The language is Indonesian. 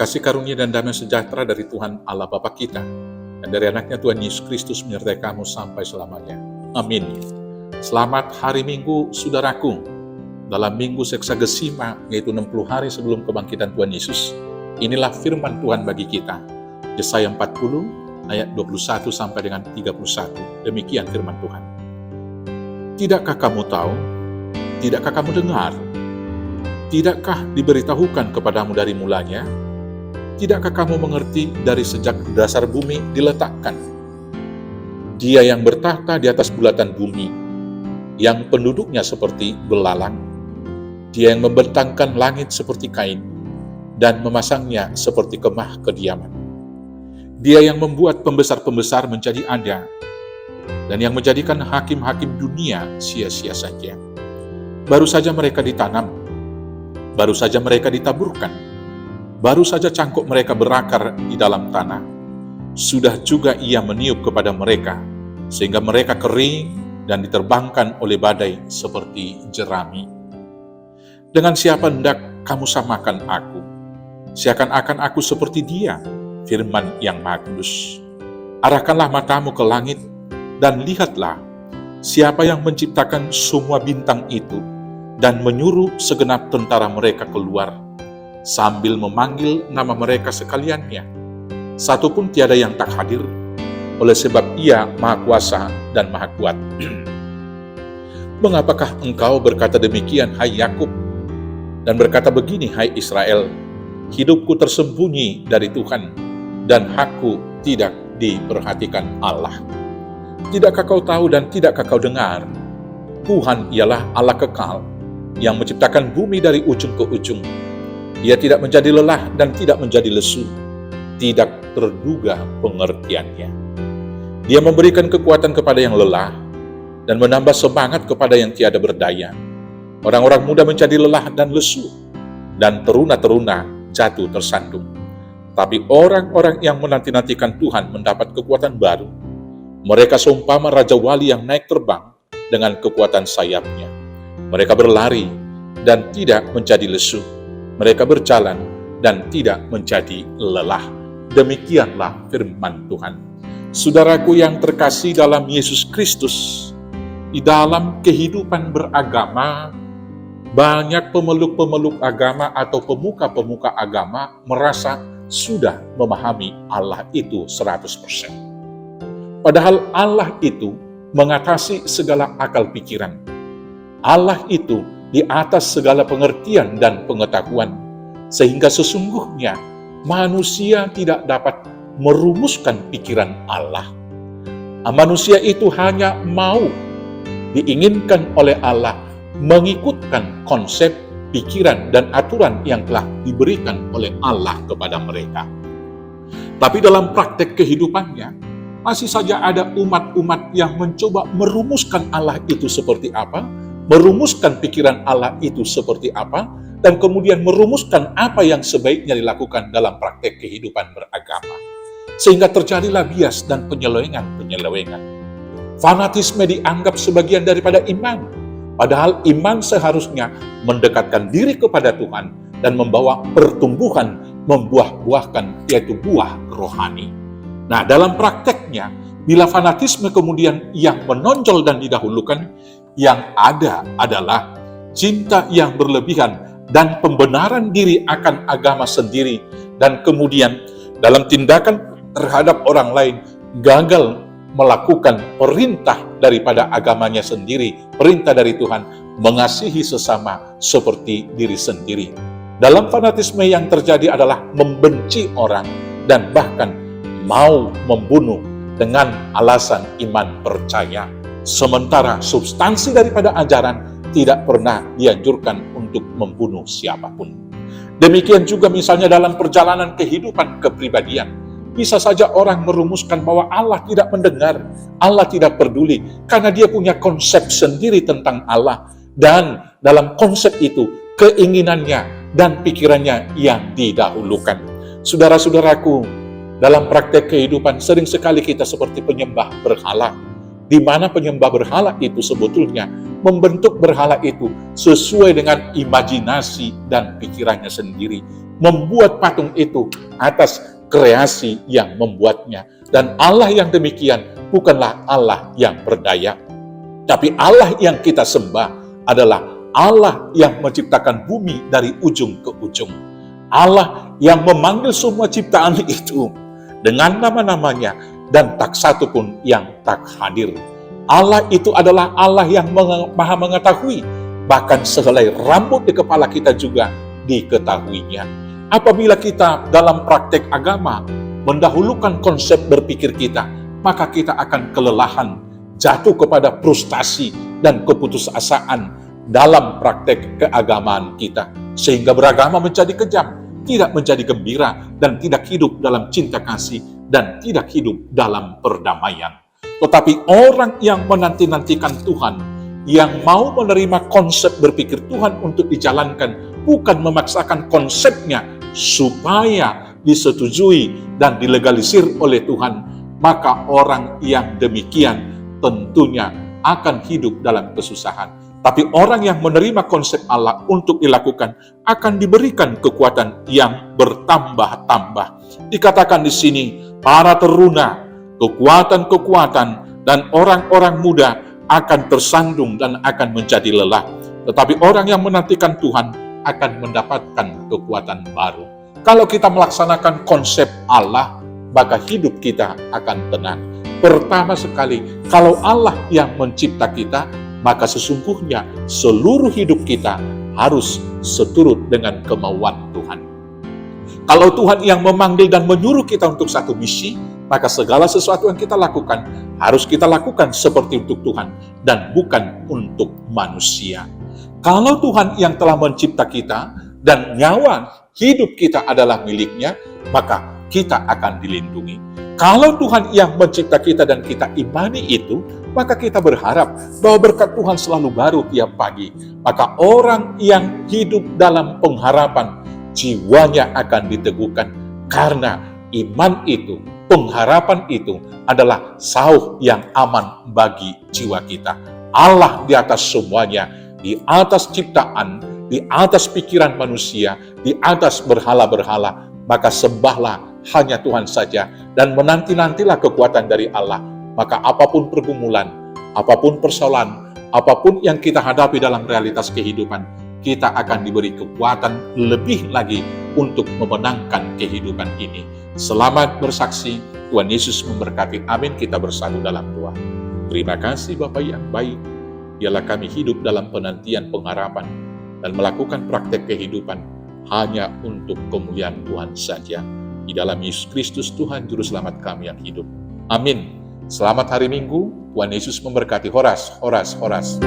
Kasih karunia dan damai sejahtera dari Tuhan Allah Bapa kita dan dari anaknya Tuhan Yesus Kristus menyertai kamu sampai selamanya. Amin. Selamat hari Minggu, saudaraku. Dalam Minggu Seksagesima, yaitu 60 hari sebelum kebangkitan Tuhan Yesus, inilah firman Tuhan bagi kita. Yesaya 40 ayat 21 sampai dengan 31. Demikian firman Tuhan. Tidakkah kamu tahu? Tidakkah kamu dengar? Tidakkah diberitahukan kepadamu dari mulanya? Tidakkah kamu mengerti dari sejak dasar bumi diletakkan? Dia yang bertahta di atas bulatan bumi, yang penduduknya seperti belalang. Dia yang membentangkan langit seperti kain, dan memasangnya seperti kemah kediaman. Dia yang membuat pembesar-pembesar menjadi ada, dan yang menjadikan hakim-hakim dunia sia-sia saja. Baru saja mereka ditanam, baru saja mereka ditaburkan, baru saja cangkuk mereka berakar di dalam tanah, sudah juga ia meniup kepada mereka, sehingga mereka kering dan diterbangkan oleh badai seperti jerami. Dengan siapa hendak kamu samakan aku? Seakan-akan aku seperti dia, firman yang Maha Kudus. Arahkanlah matamu ke langit, dan lihatlah, siapa yang menciptakan semua bintang itu, dan menyuruh segenap tentara mereka keluar, sambil memanggil nama mereka sekaliannya. Satu pun tiada yang tak hadir, oleh sebab ia Maha Kuasa dan Maha Kuat. Mengapakah engkau berkata demikian, hai Yakub, dan berkata begini, hai Israel, hidupku tersembunyi dari Tuhan, dan hakku tidak diperhatikan Allah. Tidakkah kau tahu dan tidakkah kau dengar? Tuhan ialah Allah kekal, yang menciptakan bumi dari ujung ke ujung. Ia tidak menjadi lelah dan tidak menjadi lesu, tidak terduga pengertiannya. Dia memberikan kekuatan kepada yang lelah dan menambah semangat kepada yang tiada berdaya. Orang-orang muda menjadi lelah dan lesu, dan teruna-teruna jatuh tersandung. Tapi orang-orang yang menanti-nantikan Tuhan mendapat kekuatan baru. Mereka seumpama Raja Wali yang naik terbang dengan kekuatan sayapnya. Mereka berlari dan tidak menjadi lesu. Mereka berjalan dan tidak menjadi lelah. Demikianlah firman Tuhan. Saudaraku yang terkasih dalam Yesus Kristus, di dalam kehidupan beragama, banyak pemeluk-pemeluk agama atau pemuka-pemuka agama merasa sudah memahami Allah itu 100%. Padahal Allah itu mengatasi segala akal pikiran. Allah itu di atas segala pengertian dan pengetahuan, sehingga sesungguhnya manusia tidak dapat merumuskan pikiran Allah. Manusia itu hanya mau diinginkan oleh Allah mengikutkan konsep, pikiran, dan aturan yang telah diberikan oleh Allah kepada mereka. Tapi dalam praktek kehidupannya, masih saja ada umat-umat yang mencoba merumuskan Allah itu seperti apa, merumuskan pikiran Allah itu seperti apa, dan kemudian merumuskan apa yang sebaiknya dilakukan dalam praktek kehidupan beragama. Sehingga terjadilah bias dan penyelewengan. Fanatisme dianggap sebagian daripada iman, padahal iman seharusnya mendekatkan diri kepada Tuhan dan membawa pertumbuhan, membuah-buahkan, yaitu buah rohani. Nah, dalam prakteknya, bila fanatisme kemudian yang menonjol dan didahulukan, yang ada adalah cinta yang berlebihan dan pembenaran diri akan agama sendiri, dan kemudian dalam tindakan terhadap orang lain gagal melakukan perintah daripada agamanya sendiri, perintah dari Tuhan, mengasihi sesama seperti diri sendiri. Dalam fanatisme yang terjadi adalah membenci orang dan bahkan mau membunuh dengan alasan iman percaya. Sementara substansi daripada ajaran tidak pernah dianjurkan untuk membunuh siapapun. Demikian juga misalnya dalam perjalanan kehidupan kepribadian. Bisa saja orang merumuskan bahwa Allah tidak mendengar, Allah tidak peduli, karena dia punya konsep sendiri tentang Allah. Dan dalam konsep itu, keinginannya dan pikirannya yang didahulukan. Saudara-saudaraku, dalam praktek kehidupan sering sekali kita seperti penyembah berhala. di mana penyembah berhala itu sebetulnya membentuk berhala itu sesuai dengan imajinasi dan pikirannya sendiri, membuat patung itu atas kreasi yang membuatnya. Dan Allah yang demikian bukanlah Allah yang berdaya, tapi Allah yang kita sembah adalah Allah yang menciptakan bumi dari ujung ke ujung. Allah yang memanggil semua ciptaan itu dengan nama-namanya, dan tak satu pun yang tak hadir. Allah itu adalah Allah yang maha mengetahui, bahkan sehelai rambut di kepala kita juga diketahuinya. Apabila kita dalam praktek agama mendahulukan konsep berpikir kita, maka kita akan kelelahan, jatuh kepada frustasi dan keputusasaan dalam praktek keagamaan kita, sehingga beragama menjadi kejam, tidak menjadi gembira, dan tidak hidup dalam cinta kasih, dan tidak hidup dalam perdamaian. Tetapi orang yang menanti-nantikan Tuhan, yang mau menerima konsep berpikir Tuhan untuk dijalankan, bukan memaksakan konsepnya supaya disetujui dan dilegalisir oleh Tuhan, maka orang yang demikian tentunya akan hidup dalam kesusahan. Tapi orang yang menerima konsep Allah untuk dilakukan akan diberikan kekuatan yang bertambah-tambah. Dikatakan di sini, para teruna, kekuatan-kekuatan, dan orang-orang muda akan tersandung dan akan menjadi lelah. Tetapi orang yang menantikan Tuhan akan mendapatkan kekuatan baru. Kalau kita melaksanakan konsep Allah, maka hidup kita akan tenang. Pertama sekali, kalau Allah yang mencipta kita, maka sesungguhnya seluruh hidup kita harus seturut dengan kemauan Tuhan. Kalau Tuhan yang memanggil dan menyuruh kita untuk satu misi, maka segala sesuatu yang kita lakukan harus kita lakukan seperti untuk Tuhan dan bukan untuk manusia. Kalau Tuhan yang telah mencipta kita dan nyawa hidup kita adalah miliknya, maka kita akan dilindungi. Kalau Tuhan yang mencipta kita dan kita imani itu, maka kita berharap bahwa berkat Tuhan selalu baru tiap pagi. Maka orang yang hidup dalam pengharapan, jiwanya akan diteguhkan, karena iman itu, pengharapan itu adalah sauh yang aman bagi jiwa kita. Allah di atas semuanya, di atas ciptaan, di atas pikiran manusia, di atas berhala-berhala, maka sembahlah hanya Tuhan saja, dan menanti-nantilah kekuatan dari Allah. Maka apapun pergumulan, apapun persoalan, apapun yang kita hadapi dalam realitas kehidupan, kita akan diberi kekuatan lebih lagi untuk memenangkan kehidupan ini. Selamat bersaksi, Tuhan Yesus memberkati. Amin. Kita bersatu dalam doa. Terima kasih Bapa yang baik, biarlah kami hidup dalam penantian pengharapan dan melakukan praktek kehidupan hanya untuk kemuliaan Tuhan saja. Di dalam Yesus Kristus Tuhan Juru Selamat kami yang hidup. Amin. Selamat hari Minggu. Tuhan Yesus memberkati. Horas, horas, horas.